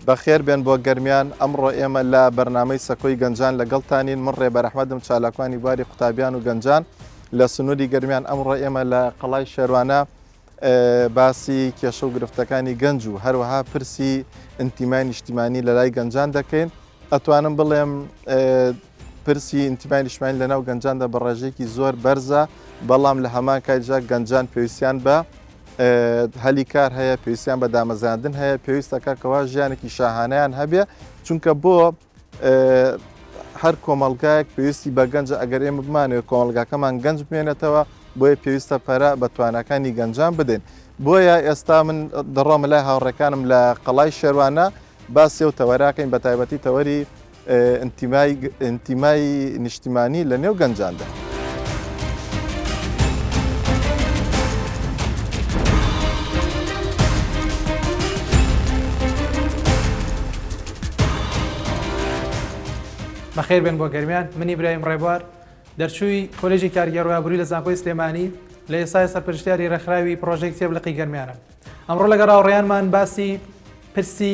بەخێر بێن بۆ گەرمیان ئەمڕۆ ئێمە لە بەرنامەی سەکۆی گەنجان لەگەڵتانین من ڕێبەر ئەحمەدم چالاکوانی باری قوتابیان و گەنجان لە سنووری گەرمیان ئەمڕۆ ئێمە لە قەڵای شێروانە باسی کێشە و گرفتەکانی گەنج و هەروەها پرسی ئینتیمای نیشتیمانی لە لای گەنجان دەکەین ئەتوانم بڵێم پرسی ئینتیمای نیشتیمانی لەناو گەنجاندا بە ڕێژێکی زۆر بەرزە بەڵام لە هەمان کاتژا گەنجان پێویستیان بە هەلی کار هەیە پێویستیان بە دامەزاندن هەیە پێویستەکە کەوا ژیانێکی شاهانەیان هەبێ چونکە بۆ هەر کۆمەڵگایەک پێویستی بە گەنجە ئەگەر ئێمە بمانوێت کۆمەلگاکەمان گەنج بمێنێتەوە بۆیە پێویستە پەرە بە توانەکانی گەنجان بدەین بۆیە ئێستا من دەڕۆمە لای هاوڕێکانم لە قەڵای شێروانە باسی و تەوەراکەین بە تایبەتی تەوەری ئینتیمای نیشتیمانی لە نێو گەنجاندا. بەخێر بێن بۆ گەرمیان منی ئیبراهیم ڕێبوار دەرچووی کۆلێژی کارگەڕابووری لە زانکۆی سلێمانی لە ئێستای سەرپەرشتیاری ڕێکخراوی پرۆژێکی تێبلقی گەرمیانە ئەمڕۆ لەگەڵ هاوڕێیانمان باسی پرسی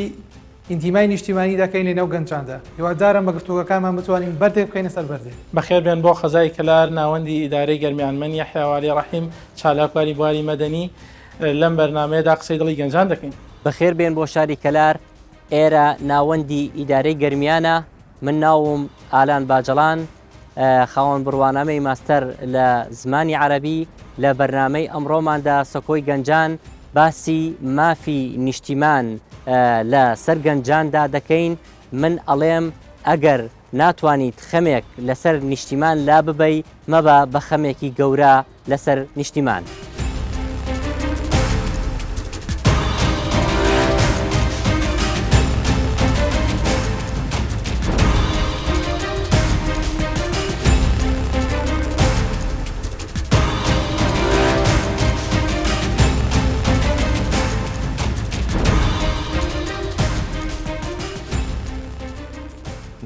ئینتیمای نیشتیمانی دەکەین لە نێو گەنجاندا هیوادارم بە گفتوگەکانمان بتوانین بەردێک بکەینە سەر بەردێ. بەخێر بێن بۆ خەزای کلار ناوەندی ئیدارەی گەرمیان من یەحیا والی ڕەحیم چالاکواری بواری مەدەنی لەم بەرنامەیەدا قسەی دڵی گەنجان دەکەین. بەخێر بێن بۆ شاری کەلار ئێرە ناوەندی ئیدارەی گەرمیانە من ناوم ئالان باجەڵان خاوەن بڕوانامەی ماستەر لە زمانی عەرەبی لە بەرنامەی ئەمڕۆماندا سەکۆی گەنجان باسی مافی نیشتیمان لە سەر گەنجاندا دەکەین من ئەڵێم ئەگەر ناتوانیت خەمێک لەسەر نیشتیمان لا ببەی مەبە بە خەمێکی گەورە لەسەر نیشتیمان.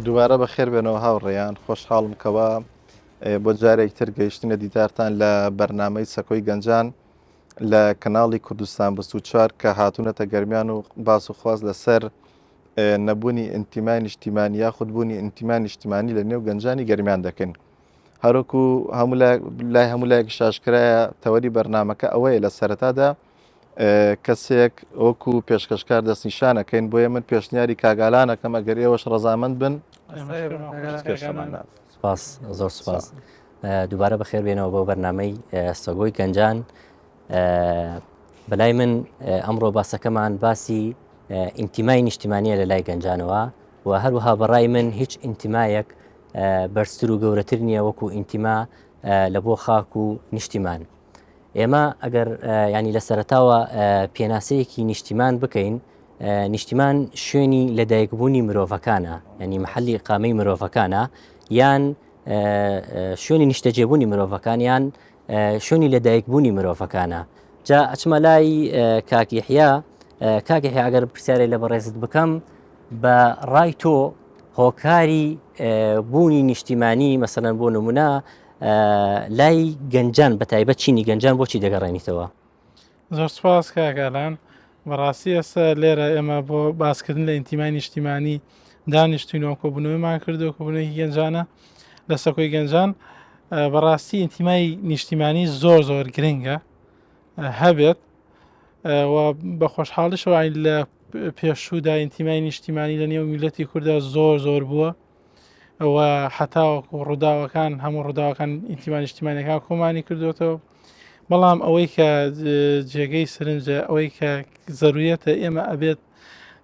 دووبارە بەخێر بێنەوە هاوڕێیان خۆشحاڵم کەوە بۆ جارێک تر گەیشتنە دیدارتان لە بەرنامەی سەکۆی گەنجان لە کەناڵی کوردستان 24 کە هاتوونەتە گەرمیان و باس و خواست لەسەر نەبوونی ئینتیمای نیشتیمانی یاخودبوونی ئینتیمای نیشتیمانی لە نێو گەنجانی گەرمیان دەکەن هەروەکو لای هەموو لایەکی شاشکرایە تەوەری بەرنامەکە ئەوەیە لە سەرەتادا کەسێک وەکو پێشکەشکار دەستنیشانەکەین بۆیە من پێشنیاری کاگالانەکەم ئەگەر ئێوەش ڕەزامەند بن. سپاس زۆر سپاس دووبارە بەخێر بێنەوە بۆ بەرنامەی سەگۆی گەنجان بەلای من ئەمڕۆ باسەکەمان باسی ئینتیمای نیشتیمانیە لە لای گەنجانەوە و هەروەها بەڕای من هیچ ئینتیمایەک بەرزتر و گەورەتر نییە وەکو ئینتیما لە بۆ خاک و نیشتیمان. ئێمە ئەگەر ینی لە سەرەتاوە پێناسەیەکی نیشتیمان بکەین نیشتیمان شوێنی لەدایکبوونی مرۆڤەکانە ینی محلی قامەی مرۆڤەکانە یان شوێنی نیشتەجێبوونی مرۆڤەکان یان شوێنی لەدایکبوونی مرۆڤەکانە. جا ئەچمە لای کاکیحیا ئەگەر پرسیارێک لە بەڕێزت بکەم بە ڕای تۆ هۆکاری بوونی نیشتیمانی مەسەلەن بۆ نمونە لای گەنجان بە تایبەت چینی گەنجان بۆچی دەگەڕێنیتەوە؟ زۆر سپاس کاگالان بەڕاستی ئێستا لێرە ئێمە بۆ باسکردن لە ئینتیمای نیشتیمانی دانیشتوینەوە کۆبوونەوەیمان کردو کۆبوونەوەی گەنجانە لە سەکۆی گەنجان بەڕاستی ئینتیمای نیشتیمانی زۆر گرنگە هەبێت و بە خۆشحاڵیشەوە لە پێشوودا ئینتیمای نیشتیمانی لە نێو میلەتی کووردا زۆر بووە و حتاوەکو ڕووداوەکان هەموو ڕووداوەکان ئینتیمای نیشتیمانیەکان کۆمانی کردوێتەوە بەڵام ئەوەی کە جێگەی سرنجە ئەوەی کە زەروریەتە ئێمە ئەبێت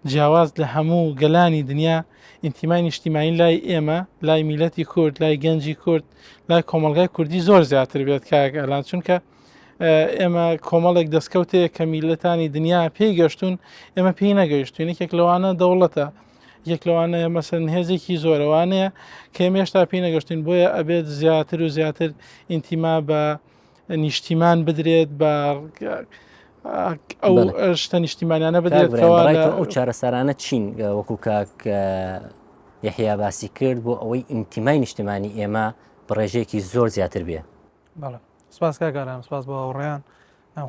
جیاواز لە هەموو گەلانی دنیا ئینتیمای نیشتیمانی لای ئێمە لای میلەتی کورد لای گەنجی کورد لای کۆمەلگای کوردی زۆر زیاتر بێت کاگەلان چونکە ئێمە کۆمەڵێک دەستکەوتەیە کە میلەتانی دنیا پێی گەشتون ئێمە پێی نەگەیشتوین یەکێک لەوانە دەوڵەتە یەک لەوانەیە مەسەن هێزێکی زۆرەوانەیە کە ئێمێشتا پێی نەگەشتین بۆیە ئەبێت زیاتر و زیاتر ئینتیما بە نیشتیمان بدرێت بە ئەو شتە نیشتیمانیانە بدرێتەوە. ئەو چارەسەرانە چین وەکو کاک یەحیا باسی کرد بۆ ئەوەی ئینتیمای نیشتیمانی ئێمە بڕێژەیەکی زۆر زیاتر بێ. بەڵێ سپاس کاگالان سپاس بۆ هاوڕێیان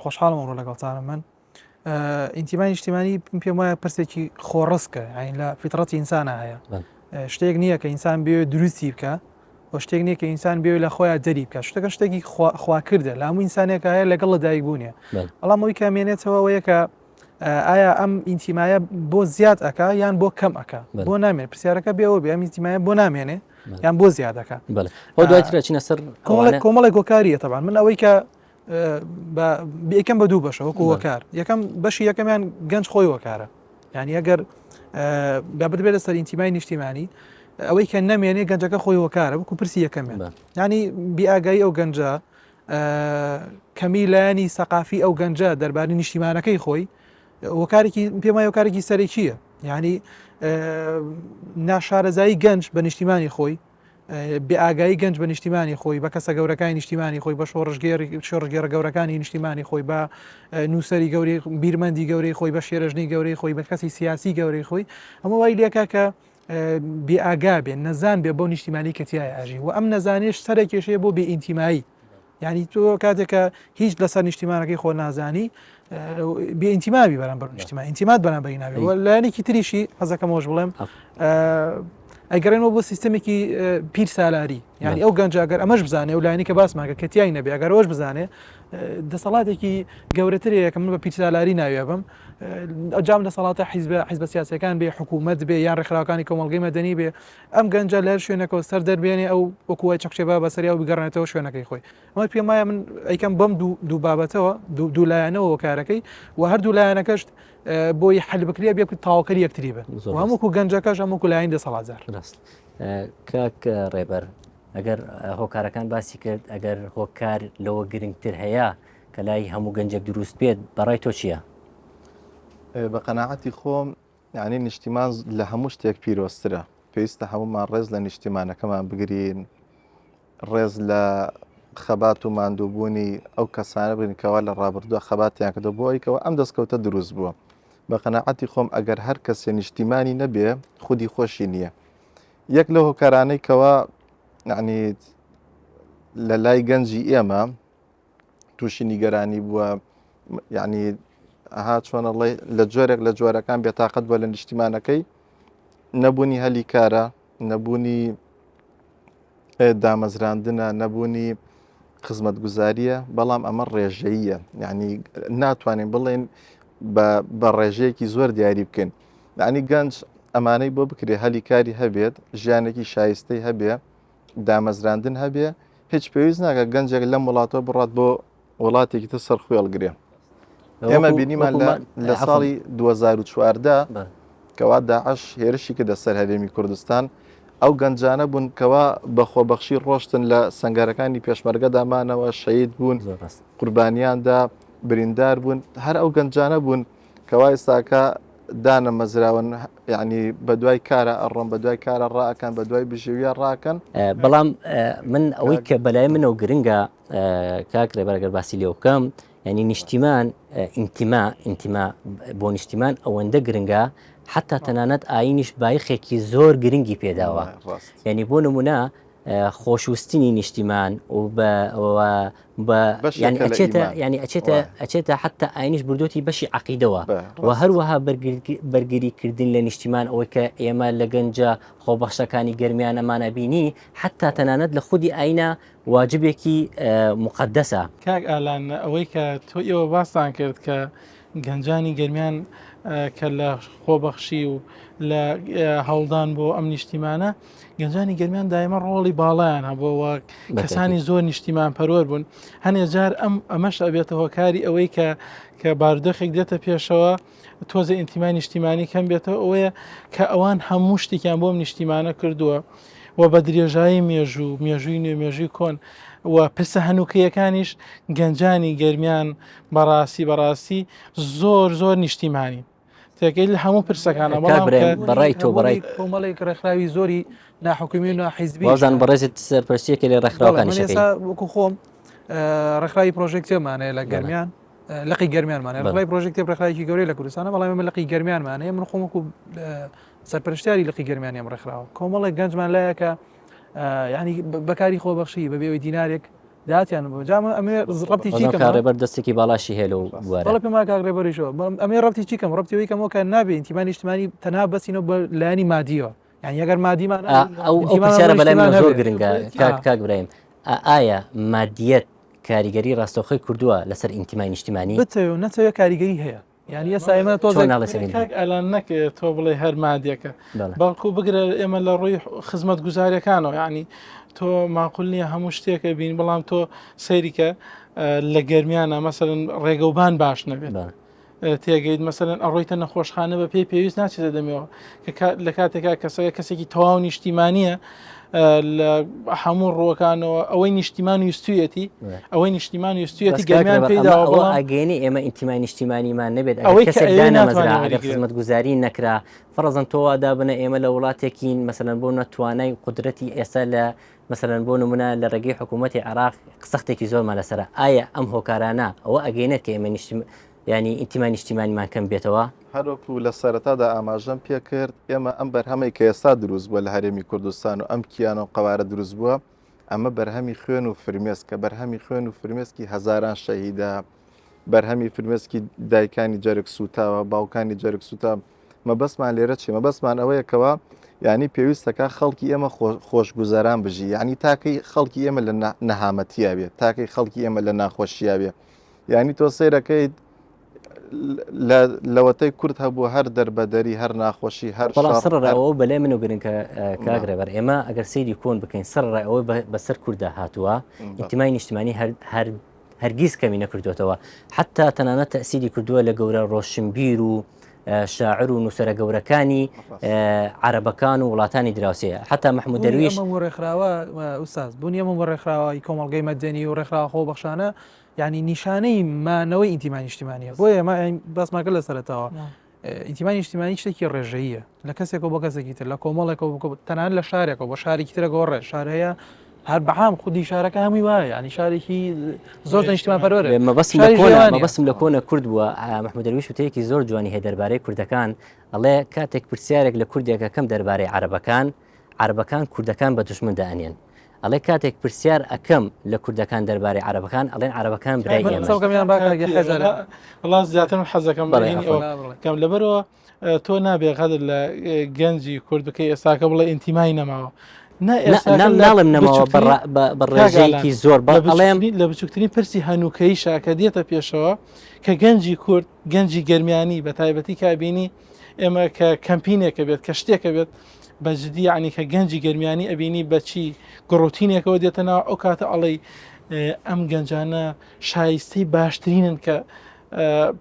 خۆشحاڵم ئەمڕۆ لەگەڵتانم من ئینتیمای نیشتیمانی پێم وایە پرسێکی خۆڕستکە یعنی لە فیتڕەتی ئینسانە هەیە شتێک نییە کە ئینسان بێ دروستی بکە و شتێک نییە کە ئینسان بێ لە خۆیان دەری بکە شتەکە شتێکی خواکردە لە هەموو ئینسانێک هەیە لەگەڵ لە دایک بوونیە بەڵامەوەی کامێنێتەوە وەیە کە ئایا ئەم ئینتیمایە بۆ زیاد ئەکا یان بۆ کەم ئەکا بۆ نامێن پرسیارەکە بێەوە بێ ئەم ئینتیمایە بۆ نامێنێ یان بۆ زیادەکە ئەو دواترە چینە سەر کۆمەڵی گۆکاریە تەبان من ئەوەی کە یەکەم بە دوو بەشە وەکو وەکار یەکەم بەشی یەکەمیان گەنج خۆی وەکارە یعنی ئەگەر بابێت لەسەر ئینتیمای نیشتیمانی ئەوەی کە نامێنێ گەنجەکە خۆی وەکارە وەکو پرسی یەکەمێن ینی بیئاگایی ئەو گەنجە کەمی لایانی سەقافی ئەو گەنجە دەربارەی نیشتیمانەکەی خۆی وەکارێکی پێم وایە وەکارێکی سەرێکیە یعنی ناشارەزایی گەنج بە نیشتیمانی خۆی بێئاگایی گەنج بە نیشتیمانی خۆی بە کەسە گەورەکانی نیشتیمانی خۆی بە شۆڕژگێڕە گەورەکانی نیشتیمانی خۆی بە نووسری گەوری بیرمەندی گەورەی خۆی بە شێرژنی گەورەی خۆی بە کەسی سیاسی گەورەی خۆی ئەمە وای لێکە کە بێئاگا بێن نەزان بێ بۆ نیشتیمانی کەتیای ئاژی و ئەم نەزانێش سەرێکێشەیە بۆ بێ ئینتیمایی یعنی تۆ کاتێکە هیچ لەسەر نیشتیمانەکەی خۆ نازانی بێ ئینتیماوی بەرامبەر نیشتیمان ئینتیمات بەرامبەری ناوی و لایەنێکی تریشی حەزەکەمەوەش بڵێم ئەگەڕێنەوە بۆ سیستمێکی پیر سالاری یعنی ئەو گەنجاگەر ئەمەش بزانێ و لایەنی کە باسماکە کەتیای نەبێ ئەگەر ئەوەش بزانێ دەسەڵاتێکی گەورەترەیە کە من بە پیر سالاری ناوێ بم ئەجام دەسەڵاتە حیزبە سیاسەکان بێ حکوومەت بێ یان ڕێکخراوەکانی کۆمەڵگەی مەدەنی بێ ئەم گەنجە لەر شوێنەکەەوە سەر دەربێنێ ئەو وەکووە چەقچێبا بەسەریا و بگەڕێتەوە شوێنەکەی خۆی ئەمە پێم وایە من ئەیکەم بەم دوو بابەتەوە دوو لایەنەوە وەکارەکەی و هەردوو لایەنەکەش بۆی حل بکرێ بێ تاواکەری یەکتری بن هەمووکو گەنجەکەش هەمووکو لایەن دەسەڵاتزار کاک ڕێبەر ئەگەر هۆکارەکان باسی کرد ئەگەر هۆکار لەوە گرنگتر هەیە کە لای هەموو گەنجێک دروست بێت بەڕای تۆ چییە؟ بە قەناعەتی خۆم یعنی نیشتیمان لە هەموو شتێک پیرۆسترە پێویستە هەمومان ڕێز لە نیشتیمانەکەمان بگرین ڕێز لە خەبات و ماندووبوونی ئەو کەسانە بگرین کەوا لە ڕابردووە خەباتیان کردو بۆ ئەوەی ئەم دەستکەوتە دروست بووە بە قەناعەتی خۆم ئەگەر هەر کەسێ نیشتیمانی نەبێ خودی خۆشی نییە یەک لە هۆکارانەی کەوا یعنی لە لای گەنجی ئێمە تووشی نیگەرانی بووە یعنی ئەها چۆنەڵێ لە جۆرێک لە جۆرەکان بێتاقەت بووە لە نیشتیمانەکەی نەبوونی هەلی کارە نەبوونی دامەزراندنە نەبوونی خزمەت گوزاریە بەڵام ئەمە ڕێژەییە یعنی ناتوانین بڵێن بە ڕێژەیەکی زۆر دیاری بکەین یعنی گەنج ئەمانەی بۆ بکرێ هەلی کاری هەبێت ژیانێکی شایستەی هەبێ دامەزراندن هەبێ هیچ پێویست ناکە گەنجێک لەم وڵاتەوە بڕات بۆ وڵاتێکی تر سەرخوێڵگرێ ئێمە بینیمان لە ساڵی 2014 کەوا داعش هێرشی کردە سەر هەرێمی کوردستان ئەو گەنجانە بوون کەوا بەخۆبەخشی ڕۆشتن لە سەنگارەکانی پێشمەرگەدامانەوە شەید بوون قوربانیاندا بریندار بوون هەر ئەو گەنجانە بوون کەوا ئێستاکە دانە مەزراون یعنی بە دوای کارە ئەڕۆم بە دوای کارە ڕاکەن بە دوای بژێویە ڕاکەن بەڵام من ئەوەی کە بەلای منەوە گرنگە کاک ڕێبەر باسی لێ بکەم ینی نیشتیمان ئینتیما بۆ نیشتیمان ئەوەندە گرنگە حتا تەنانەت ئاینیش بایخێکی زۆر گرنگی پێداوە یعنی بۆ نمونە خۆشوستنی نیشتیمان و ئەچێتە حتا ئاینیش بردوتی بەشی عەقیدەوە و هەروەها بەرگریکردن لە نیشتیمان ئەوەی کە ئێمە لە گەنجە خۆبەخشەکانی گەرمیان ئەمانە بینی حتا تەنانەت لە خودی ئاینە واجبێکی مقدسە کاک ئالان ئەوەی کە تۆ ئێوە باستان کرد کە گەنجانی گەرمیان کە لە خۆبەخشی و لە هەوڵدان بۆ ئەم نیشتیمانە گەنجانی گەرمیان دایمە ڕۆڵی باڵیان هەبووە کەسانی زۆر نیشتیمان پەروەر بوون هەنێ جار ئەمەش ئەبێتە هۆکاری ئەوەی کە باردۆخێک دێتە پێشەوە تۆزە ئینتیمای نیشتیمانی کەم بێتەوە ئەوەیە کە ئەوان هەموو شتێکیان بۆم نیشتیمانە کردووە و بە درێژایی مێژووی نوێ مێژووی کۆن و پرسە هەنووکەیەکانیش گەنجانی گەرمیان بەڕاستی زۆر نیشتیمانی تێکەی لە هەموو پرسەکانە بەڕای تۆ بەڕای کۆمەڵێک ڕێکخراوی زۆری ناحکومی و حیزبی وازان بەڕێزت سەرپەرستیەکە لێ ڕێکخراوەکانی وەکو خۆم ڕێکخراوی پرۆژێکتێمانەیە لە گەرمیان لقی گەرمیانمانە ڕێکخراوی پرۆژێکتی ڕێکخراوێکی گەورەی لە کوردستانە بەڵام ئێمە لقی گەرمیانمانەیە من خۆم وەکو سەرپەرشتیاری لقی گەرمیانی ئەم ڕێکخراوە کۆمەڵێک گەنجمان لایە کە یعنی بەکاری خۆبەخشی بەبێەوەی دینارێک داهاتیان بۆ جام ئەمێ ڕەبتی چیکەم کارێبەر دەستێکی باڵاشی هێلە و بەڵە بوارە پێما کاگڕێبەریشەوە ئەمێ ڕەبتی چیکەم ڕەبتیەوەی کەمەوە کە نابێت ئینتیمانی نیشتیمانی تەنها بەسینەوە بە لایانی مادیەوە یعنی ئەگەر مادیمان ئەو پرسیارە بەلای من زۆر گرنگە کاک برایم ئایا مادیەت کاریگەری ڕاستەوخۆی کردووە لەسەر ئینتیمای نیشتیمانی بتەوێت نەتەوێت کاریگەری هەیە یعنی ئێستا ئێمە ئەلان نەکرێت تۆ بڵێ هەر مادیەکە بەڵکو بگرە ئێمە لە ڕووی خزمەت گوزاریەکانەوە یعنی تۆ ماقول نییە هەموو شتێکە بین بەڵام تۆ سەیریکە لە گەرمیانە مەسەرن ڕێگەوبان باش نەبێت تێگەیت مەسەرن ئەڕۆیتە نەخۆشخانە بە پێی پێویست ناچێتە دەمەوە لە کاتێکا کەسێکی تەواو نیشتیمانیە لە هەموو ڕۆکانەوە ئەوەی نیشتیمان و ویستویەتی ئەوەی نیشتیمان و ویستویەتی گەرمیان پێداوە ئاگەێنی ئێمە ئینتیمای نیشتیمانیمان نەبێت کەسێک دانەمەزرا ئەگەر خزمەت گوزاری نەکرا فەرەزەن تۆوادا بنە ئێمە لە وڵاتێکین مەسەرەن بۆ نەتوانای قدرەتی ئێستا لە مەسەرەن بۆ نمونە لە ڕێگەی حکوومەتی عێراق قسەختێکی زۆرمان لەسرە ئایا ئەم هۆکارانە ئەوە ئەگەێنێت کە ئێمە ینی ئینتیمای نیشتیمانیمان کەم بێتەوە هەروەکو لە سەرەتادا ئاماژەم پێ کرد ئێمە ئەم بەرهەمەی کە ئێستا دروست بووە لە هەرێمی کوردستان و ئەم کیانە و قەوارە دروست بووە ئەمە بەرهەمی خوێن و فرمێسک کە بەرهەمی خوێن و فرمێسکی هەزاران شەهیدا بەرهەمی فرمێسکی دایکانی جەرگ سوتاوە باوکانی جەرگ سوتا مەبەستمان لێرە چی مەبەستمان ئەوەیەکەوە یعنی پێویستەکە خەڵکی ئێمە خۆشگوزەران بژی یعنی تاکەی خەڵکی ئێمە لە نەهامەتیە بێت تاکەی خەڵکی ئێمە لە ناخۆشییا بێ یعنی تۆ سەیرەکەیت لەوەتەی کورد هەبوو هەر دەربەدەری هەر ناخۆشی هەر سڕەوە بەلای من و گرنگکە کاگرێبەر ئێمە ئەگەر سەیری کۆن بکەین سەرڕای ئەوەی بەسەر کووردا هاتووە ئینتیمای نیشتیمانی هەرگیز کەمی نەکردوێتەوە حتا تەنانەت تەسیری کردووە لە گەورە ڕۆشنبیر و شاعر و نووسەرە گەورەکانی عەرەبەکان و وڵاتانی دراوسەیە حتا محمود دەرویش ڕێکخراوە ئوستاز بوونی ئەمە ڕێکخراوەی کۆمەڵگەی مەدەنی و ڕێکخراوە خۆ بەخشانە یعنی نیشانەی مانەوەی ئینتیمای نیشتیمانیە بۆیە باسماکە لە سەرەتاوە ئینتیمای نیشتیمانی شتێکی ڕێژەیە لە کەسێک بۆ کەسێکی تر لە کۆمەڵێکەوە تەنان لە شارێکەوە بۆ شارێکی ترە گۆڕێ شار هەیە هەر بەعام خودی شارەکە هەمووی وایە ینی شارێکی زۆر نیشتیمان پەروەرە مەبەستم لە کۆنە کورد بووە محمود دەرویش وتەیەکی زۆر جوانی هەیە دەربارەی کوردەکان ئەڵێ کاتێک پرسیارێک لە کوردێکە کەم دەربارەی عەرەبەکان کوردەکان بە دوشمن دەئەنێن ئەڵێ کاتێک پرسیار ئەەکەم لە کوردەکان دەربارەی عەرەبەکان ئەڵێن عەرەبەکان برای ئێمە زیاتر حەزەکەم کەم لەبەرەوە تۆ نابێ قەدر لە گەنجی کورد بکەی ئێستاکە بڵێ ئینتیمای نەماوە ناڵم نەماوە بەڕێژەیەکی زۆر بەڵێم لە بچووکترین پرسی هەنووکەی شاکە دێتە پێشەوە کە گەنجی کورد گەنجی گەرمیانی بە تایبەتی کابینی ئێمە کە کەمپینێکە بێت کە شتێکە بێت بەجددی عنی کە گەنجی گەرمیانی ئەبینی بەچی گڕۆتینێکەوە دێتەنەوە ئەو کاتە ئەڵێ ئەم گەنجانە شایستەی باشترینن کە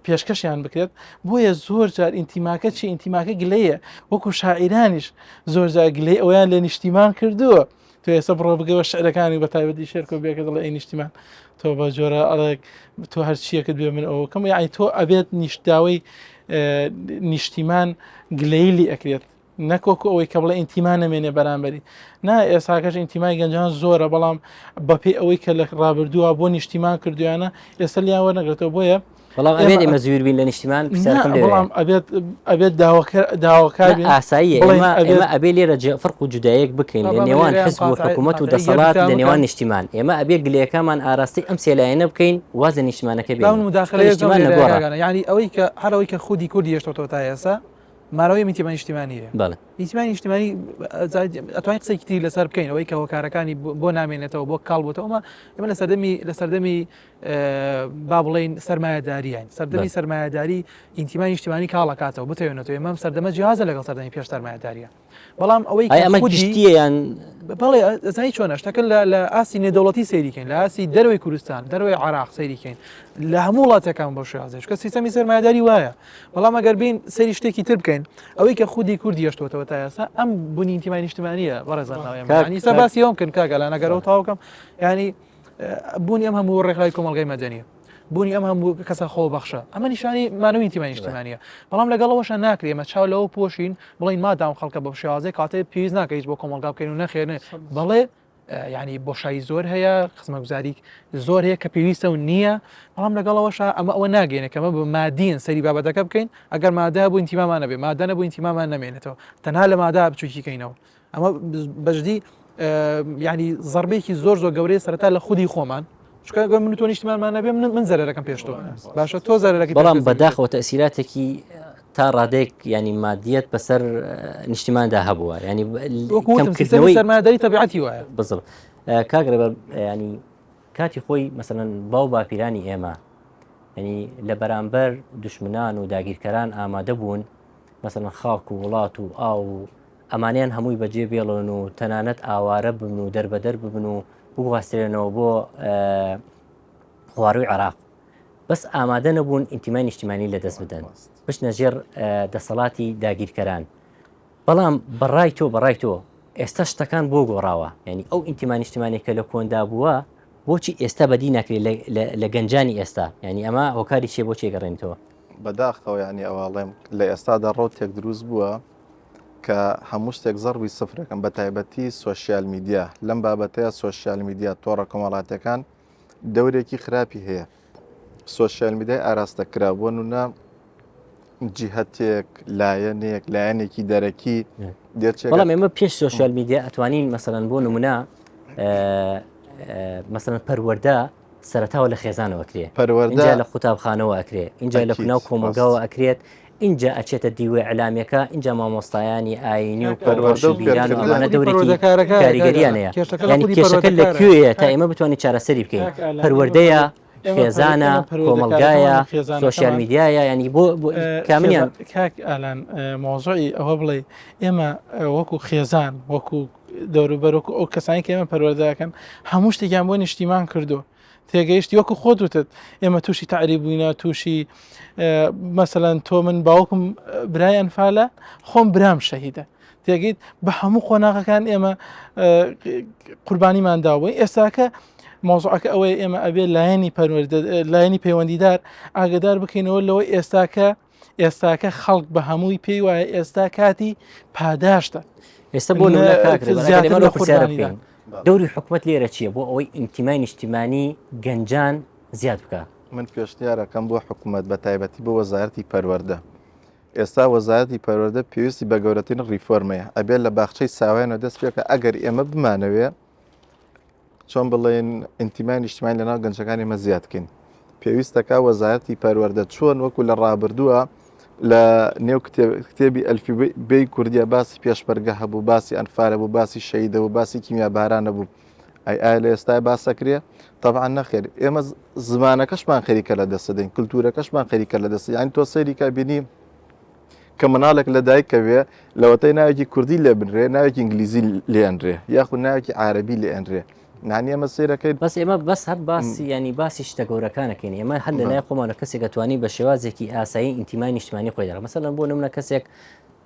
پێشکەشیان بکرێت بۆیە زۆر جار ئینتیماکە چی ئینتیماکە گلەیە وەکو شاعرانیش زۆر جار گلەی ئەویان لە نیشتیمان کردووە تۆ ئێستا بڕۆ بگەوە شعرەکانی بە تایبەتی شێرکۆ بێکە دەڵێ ئەی نیشتیمان تۆ بە جۆرە ئەڵێک تۆ هەر چیەکەت بێ من ئەوە کەم یعنی تۆ ئەبێت نیشتداوی نیشتیمان گلەیلی ئەکرێت نەکۆکو ئەوەی کە بڵێ ئینتیمان نەمێنێ بەرامبەری نا ئێستاکەش ئینتیمای گەنجان زۆرە بەڵام بەپێی ئەوەی کە لە ڕابردووە بۆ نیشتیمان کردویانە ئێستا لیان وەرنەگرێتەوە بۆیە بەڵام ئەبێت ئێمە زویر بین لە نیشتیمان بەڵام ئەبێت داواکار ئاسایی ئێمە ئەبێ لێرە فەرق و جودایەک بکەین لە نێوان حزب و حکوومەت و دەسەڵات لە نێوان نیشتیمان ئێمە ئەبێ گلەکەمان ئاراستی ئەم سێلایەنە بکەین وازە نیشتیمانەکە بێت مداخلەیەمان ینی ئەوەی کە هەرەوەی کە خودی کوردی هێشتەوە تا ئێستا ماڕەوەی ئینتیمای نیشتیمانیە ئینتیمای نیشتیمانی ئەتوانین قسەی کتی لەسەر بکەین ئەوەی کە هۆکارەکانی بۆ نامێنێتەوە بۆ کاڵ بۆتەوە ئێمە لە سەردەمی با بڵێن سەرمایەداریین سەردەمی سەرمایەداری ئینتیمای نیشتیمانی کاڵەکاتەوە بتەوێنێتەوە ئێمەم سەردەمە جیازە لەگەڵ سەردەمی پێش سەرمایەداریە بەڵام ئەوەی گشتیان بەڵێ زانی چۆنە شتەکە لە ئاسی نێودەوڵەتی سەیریکەین لە ئاسی دەروی کوردستان دەروی عێراق سەیریکەین لە هەموو وڵاتەکان بۆ شێوازێش کە سیستەمی سەرمایەداری وایە بەڵام ئەگەر بین سەیری شتێکی تر بکەین ئەوەی کە خودی کوردی هێشتوەوە تا ئێستا ئەم بوونی ئینتیمای نیشتیمانیە بەڕێزانەوەی سە باسی ئەوم کرد کاگەلان ئەگەرەوە تاوکەم ینی بوونی ئەم هەموو ڕێکخراوی کۆمەڵگەی مەدەنیە بوونی ئەم هەموو کەسە خۆ بەخشە ئەمە نیشانی مانەوەی ئینتیمای نیشتیمانیە بەڵام لەگەڵەوەشە ناکرێ ئێمە چاو لەوە پۆشین بڵین مادام خەڵکە بە شێوازەیە کاتێ پێویست ناکە هیچ بۆ کۆمەڵگا بکەین و نەخێنێ بەڵێ ینی بۆشایی زۆر هەیە خزمەتگوزاری زۆر هەیە کە پێویستە و نییە بەڵام لەگەڵەوەشە ئەمە ئەوە ناگەینە کەمە بە مادین سەری بابەتەکە بکەین ئەگەر مادە بوو ئینتیمامان نەبێ مادە نەبوو ئینتیمامان نەمێنێتەوە تەنها لە مادا بچووکیکەینەوە ئەمە بەجدی ینی زەربێکی زۆر گەورەی سەرەتا لە خودی خۆمان چکە من تۆ نیشتیمانمان نەبێ من زەرەکەم پێشتۆ باشە تۆ زەرەکە بەڵام بەداخەوە تەسیراتێکی تا ڕادێک ینی مادیەت بەسەر نیشتیماندا هەبووە ینی سەرمایه‌داری تەبیعەتی وایە بزڵ کاگرێ ینی کاتی خۆی مەسەڵەن باو باپیرانی ئێمە ینی لە بەرامبەر دوشمنان و داگیرکەران ئامادە بوون مەسەڵەن خاک و وڵات و ئاو و ئەمانیان هەمووی بەجێ بێڵن و تەنانەت ئاوارە ببن و دەربەدەر ببن و بواسترێنەوە بۆ خواروی عێراق بەس ئامادە نەبوون ئینتیمای نیشتیمانی لەدەست بدەن بچنە ژێر دەسەڵاتی داگیرکەران بەڵام بەڕای تۆ ئێستا شتەکان بۆ گۆڕاوە ینی ئەو ئینتیمای نیشتیمانێکە لە کۆندا بووە بۆچی ئێستا بەدی ناکرێت لە گەنجانی ئێستا ینی ئەمە هۆکاری چێ بۆ چێگەڕێنیتەوە بەداخەوە ینی ئەوواڵێم لە ئێستادا ڕۆتێک دروست بووە کە هەموو شتێک زەڕوی سفرەکەم بە تایبەتی سۆشیال میدیا لەم بابەتەیە سۆشیال میدیا تۆڕە کۆمەڵاتەکان دەورێکی خراپی هەیە سۆشیال میدیای ئاراستەکرا بۆ نونە جیهەتێک لایەنێکی دەرەکی بەڵام ئێمە پێش سۆشیال میدیا ئەتوانین مەسەڵەن بۆ نمونە مەسەڵەن پەروەردە سەرەتاوە لە خێزانەوە ئەکرێ اینجا لە قوتابخانەوە ئەکرێ اینجا لە ناو کۆمەلگاوە ئەکرێت اینجا ئەچێتە دیوێ ئەلامەکە اینجا مامۆستایانی ئاینی و پەروەردەبیران و ئەمانە دەورێکی کاریگەریانەیە ینی کێشەکە لەکوێیە تا ئێمە بتوانین چارەسەری بکەین پەروەردەیە خێزانە کۆمەلگایە سۆشیال میدیایە ینی بۆ کاملیان کاک ئالان مۆزوعی ئەوە بڵێ ئێمە وەکو خێزان وەکو دەوروبەرۆک ئەو کەسانی کە ئێمە پەروەردەکەن هەموو شتێکیان بۆ نیشتیمان کردو تێگەیشتی وەکو خۆت وتت ئێمە تووشی تعریب بووینە تووشی مەسەڵەن تۆ من باوکم برای ئەنفالە خۆم برام شەهیدە تێگەیت بە هەموو خۆناغەکان ئێمە قوربانیمان داوەی ئێستاکە مۆزوعەکە ئەوەیە ئێمە ئەبێ لایەنی پەیوەندیدار ئاگدار بکەینەوە لەوەی ئێستاکە خەڵک بە هەمووی پێی وایە ئێستا کاتی پاداشتە ئێستا بۆ بکەین دەوری حکومت لێرە چییە بۆ ئەوەی ئینتیمای نیشتیمانی گەنجان زیاد بکە من پێشنیارەکەم بۆ حکوومەت بە تایبەتی بۆ وەزارەتی پەروەردە ئێستا وەزارەتی پەروەردە پێویستی بە گەورەترین ریفۆرمەیە ئەبێت لە باخچەی ساوایانەوە دەست پێکە ئەگەر ئێمە بمانەوێ چۆن بڵێن ئینتیمای نیشتیمانی لەناو گەنجەکانی ئێمە زیادکەین پێویستەکە وەزارەتی پەروەردە چۆن وەکو لە ڕابردووە لە نێو کتێبی ئەلفیبەی کوردیە باسی پێشبەرگە هەبوو باسی ئەنفالە بوو باسی شەیدە بوو باسی کیمیابارانە بوو ئایا لە ئێستای باسەکرێ طبعا نەخێر ئێمە زمانەکەشمان خەریکە لە دەستدەین کولتورەکەشمان خەریکە لە دەست یانی تۆ سەیریکە بینی کە مناڵێک لە دایکەوێ لەوەتەی ناوێکی کوردی لێ بنرێ ناوێکی ئینگلیزی لێنرێ یاخود ناوێکی عاربی لێنرێ نانی ئەمە سیرەکەی بەس ئێمە بەس هەر باسی ینی باسی شتە گەورەکانەکەین ئێمە هەر لە لای خۆمانە کەسێک دەتوانانی بە شێوازێکی ئاسایی ئینتیمای نیشتیمانی خۆی دەڕ مەسەڵەن بۆ نمونە کەسێک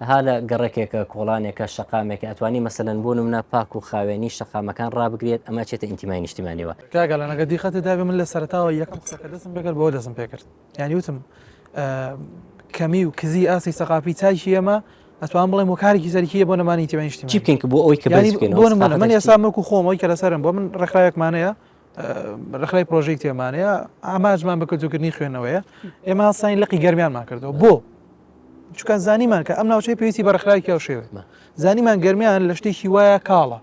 ها لە گەڕێکێکە کۆڵانێکە شەقامێکە ئەتوانی مەسەڵەن بۆ نمونە پاک و خاوێنی شەقامەکان ڕابگرێت ئەمە چێتە ئینتیمای نیشتیمانیەوە کاگەڵانەکە دیخەتە دابێ من لە سەرتاوە یەکەم قسەکە دەستم پێکرد بۆ دەستم پێکرد یانی وتم کەمی و کزی ئاسی سەقافی چایشی ئێمە ئەتوان بڵێم و کارێکی زەریکیە بۆ نەمانی ئینتیمای نیشتیمانی چی بکەین کە بۆ ئەوەی کە بۆ من ئێستا مەکو خۆمەوەی کە لەسەرم بۆ من ڕێکخراوێکمانەیە ڕێکخرای پرۆژێکتێمانەیە ئاماژمان بە کەوتوکردنی خوێندنەوەیە ئێمە هەستانی لەقی گەرمیانمان کردەوە بۆ چونکە زانیمان کە ئەم ناوچەی پێویستی بە ڕێکخراوێکی ئەو شێوەیە زانیمان گەرمیان لە شتێکی وایە کاڵە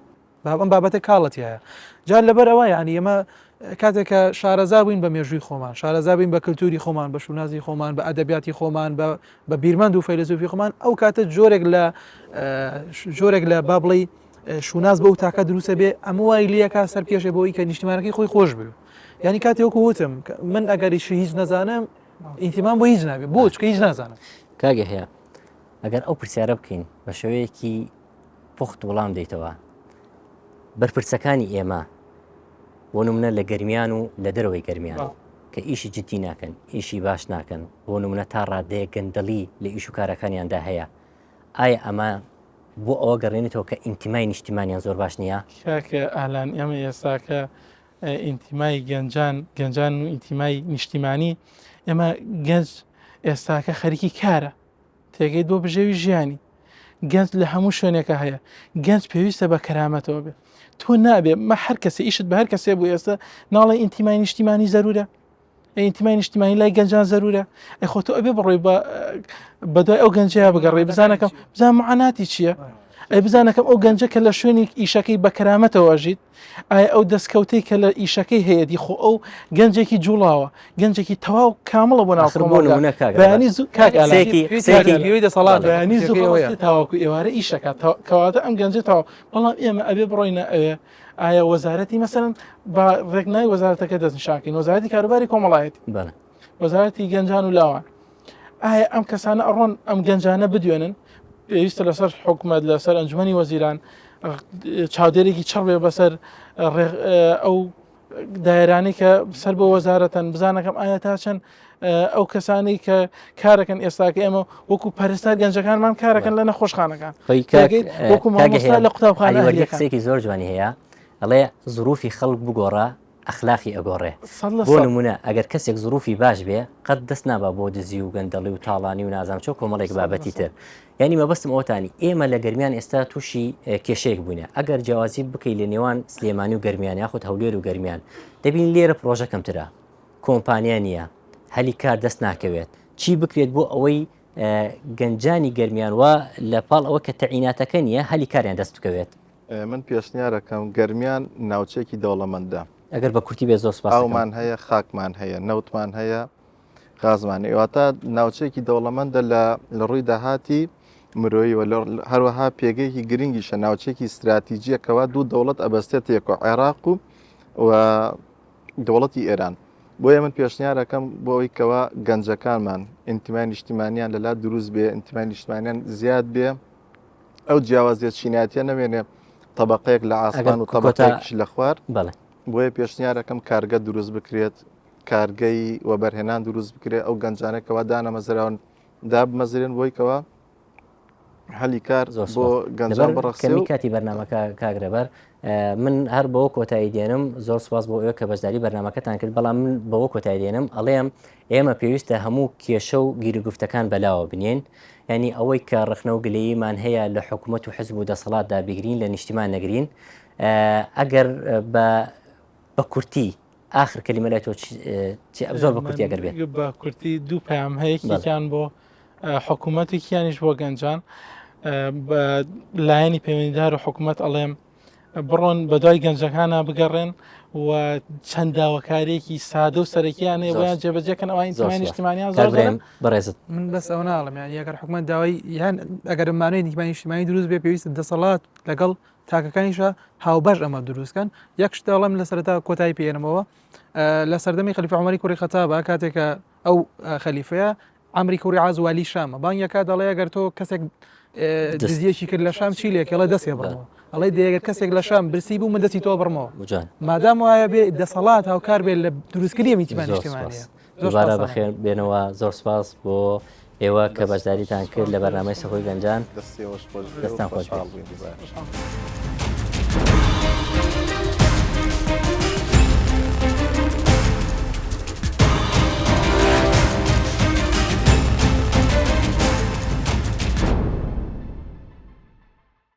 ئەم بابەتە کاڵەتیایە جا لەبەر ئەوە یعنی ئێمە کاتێککە شارەزا بووین بە مێژووی خۆمان شارەزا بووین بە کللتوری خۆمان بە شونازی خۆمان بە ئەدەبیاتی خۆمان بە بیرمەند و فەیلسوفی خۆمان ئەو کاتە جۆرێک لە بابڵی شوناز بە و تاکە دروستە بێ ئەمە وای لیەکە سەر پێشێ بۆی کە نیشتیمانەکەی خۆی خۆش بێ ینی کاتێکوەکو وتم من ئەگەریش هیچ نەزانم ئینتیمان بۆ هیچ نابێت بۆ چکە هیچ نازانم کاگە هەیە ئەگەر ئەو پرسیارە بکەین بە شێوەیەکی پوخت وەڵام دەیتەوە بەرپرسەکانی ئێمە بۆ نمونە لە گەرمیان و لە دەرەوەی گەرمیان کە ئیشی جدی ناکەن ئیشی باش ناکەن بۆ نمونە تا ڕادەیە گەندەڵی لە ئیش و کارەکانیاندا هەیە ئایا ئەمە بۆ ئەوە گەڕێنێتەوە کە ئینتیمای نیشتیمانیان زۆر باش نییە کاکە ئالان ئێمە ئێستاکە ئینتیمای گەنجان و ئینتیمای نیشتیمانی ئێمە گەنج ئێستاکە خەریکی کارە تێگەیت بۆ بژێوی ژیانی گەنج لە هەموو شوێنێکە هەیە گەنج پێویستە بە کەرامەتەوە بێت تۆ نابێ مە هەر کەسە ئیشت بە هەر کەسێ بوو ئێستا ناڵی ئینتیمای نیشتیمانی زەرورە ئینتیمای نیشتیمانی لای گەنجان زەرورە ئەی خۆ تۆ ئەبێ بڕۆی بەدوای ئەو گەنجەیە بگەڕێ بزانەکەم بزان معاناتی چییە بزانەکەم ئەو گەنجە کە لە شوێنی ئیشەکەی بە کەرامەتەوە ژیت ئایا ئەو دەستکەوتەی کە لە ئیشەکەی هەیەی خۆ ئەو گەنجێکی جوڵاوە گەنجێکی تەواو کامڵە بۆ ناوبیانی زوو تاواکو ئێوارە ئیشەکە کەواتە ئەم گەنجێتەوە بەڵام ئێمە ئەبێ بڕۆینە ئەوێ ئایا وەزارەتی مەسەرن بە ڕێکنای وەزارەتەکە دەستنشاکەین وەزارەتی کاروباری کۆمەڵایەتی وەزارەتی گەنجان و لاوان ئایا ئەم کەسانە ئەڕۆن ئەم گەنجانە بدوێنن پێویستە لەسەر حکومەت لەسەر ئەنجومەنی وەزیران چاودێرێکی چڕبێ بەسەر ئەو دایرانی کە سەر بۆ وەزارەتەن بزانەکەم ئایا تا چەند ئەو کەسانی کە کارەکەن ئێستاکە ئێمە وەکو پەرستار گەنجەکانمان کارەکەن لە نەخۆشخانەکان وەکو مامۆستا لە قوتابخانەیەکی زۆر جوانی هەیە ئەڵێ زروفی خەڵک بگۆڕە ئەخلاقی ئەگۆڕێ بۆ نمونە ئەگەر کەسێک زروفی باش بێ قەت دەست نابا بۆ دزی و گەندەڵی و تاڵانی و نازام چۆ کۆمەڵێک بابەتی تر یعنی مەبەستم ئەوتانی ئێمە لە گەرمیان ئێستا تووشی کێشەیەک بوونە ئەگەر جیاوازی بکەی لە نێوان سلێمانی و گەرمیان یاخود هەولێر و گەرمیان دەبین لێرە پرۆژە کەمترە کۆمپانیا نییە هەلی کار دەست ناکەوێت چی بکرێت بۆ ئەوەی گەنجانی گەرمیان وە لە پاڵ ئەوە کە تەعیناتەکە نییە هەلی کاریان دەست بکەوێت من پێشنیارەکەم گەرمیان ناوچێکی دەوڵەمەندە ئەگەر بە کورتی بێ زۆر سپاس ئەومان هەیە خاکمان هەیە نەوتمان هەیە غازمان ئێواتە ناوچێکی دەوڵەمەندە لە ڕووی داهاتی مرۆیی هەروەها پێگەیەکی گرنگیشە ناوچێکی استراتیجیەکەوە دوو دەوڵەت ئەبەستێت یەکۆ عێراق و دەوڵەتی ئێران بۆیە من پێشنیارەکەم بۆ ئەوەی کەوە گەنجەکانمان ئینتیمای نیشتیمانیان لەلا دروست بێ ئینتیمای نیشتیمانیان زیاد بێ ئەو جیاوازیت چیناتیە نەمێنێ طبقەیەک لە ئاسمان و طبقەیەکیش لە خوار بۆیە پێشنیارەکەم کارگە دروست بکرێت کارگەی وەبەرهێنان دروست بکرێت ئەو گەنجانێکەوە دانەمەزراون دابمەزرێن بۆیکەوە هەلی کار بۆ گەنجان بڕخسێ کاتی بەرنامەکە کاگرەبەر من هەر بەوە کۆتایی دێنم زۆر سواز بۆ ئێوە کە بەشداری بەرنامەکەتان کرد بەڵام من بەوە کۆتایی دێنم ئەڵێم ئێمە پێویستە هەموو کێشە و گیرگفتەکان بەلاوە بنێن ینی ئەوەی کە ڕخنە و گلەییمان هەیە لە حکوومەت و حزب و دەسەڵاتدا بگرین لە نیشتیمان نەگرین ئەگەر بە کورتی آخر کلمە لای تۆ زۆر بە کورتی ئەگەر بێت بە کورتی دوو پەیام هەیەکیان بۆ حکوومەتێکیانیش بۆ گەنجان بە لایەنی پەیوەندیدار و حکوومەت ئەڵێم بڕۆن بە دوای گەنجەکانە بگەڕێن و چەند داواکارێکی سادە و سەرەکییانێ ویان جێبەجێکەن ئەوان ئینتیمای نیشتیمانیان زۆر بەڕێزت من بەس ئەو ناڵم یان یەگەر حکوومەت داوای یان ئەگەر مانەوەی نیشتیمانی نیشتیمانی دروست بێ پێویستە دەسەڵات لەگەڵ تاکەکانیشە هاوبەش ئەمە دروستکەن یەک شتەڵم لە سەرەتا کۆتایی پێێنمەوە لە سەردەمی خەلیفە عومەری کوڕی خەتابە کاتێکە ئەو خەلیفەیە عەمری کوڕی عاز والی شامە بانگێکا دەڵێ ئەگەر تۆ کەسێک دزیەکی کرد لە شام چی لێکەڵە دەستێ بڕەوە ئەڵێ دەیەگەر کەسێک لە شام برسی بوو من دەستی تۆ بڕمەوە مادام وایە بێ دەسەڵات هاوکار بێت لە دروستکردی نیشتیمانی نیشتیمانیە دووبارە بەخێر بێنەوە زۆر سپاس بۆ ئێوە کە بەشداریتان کرد لە بەرنامەی سەخۆی گەنجان دەستان خۆش.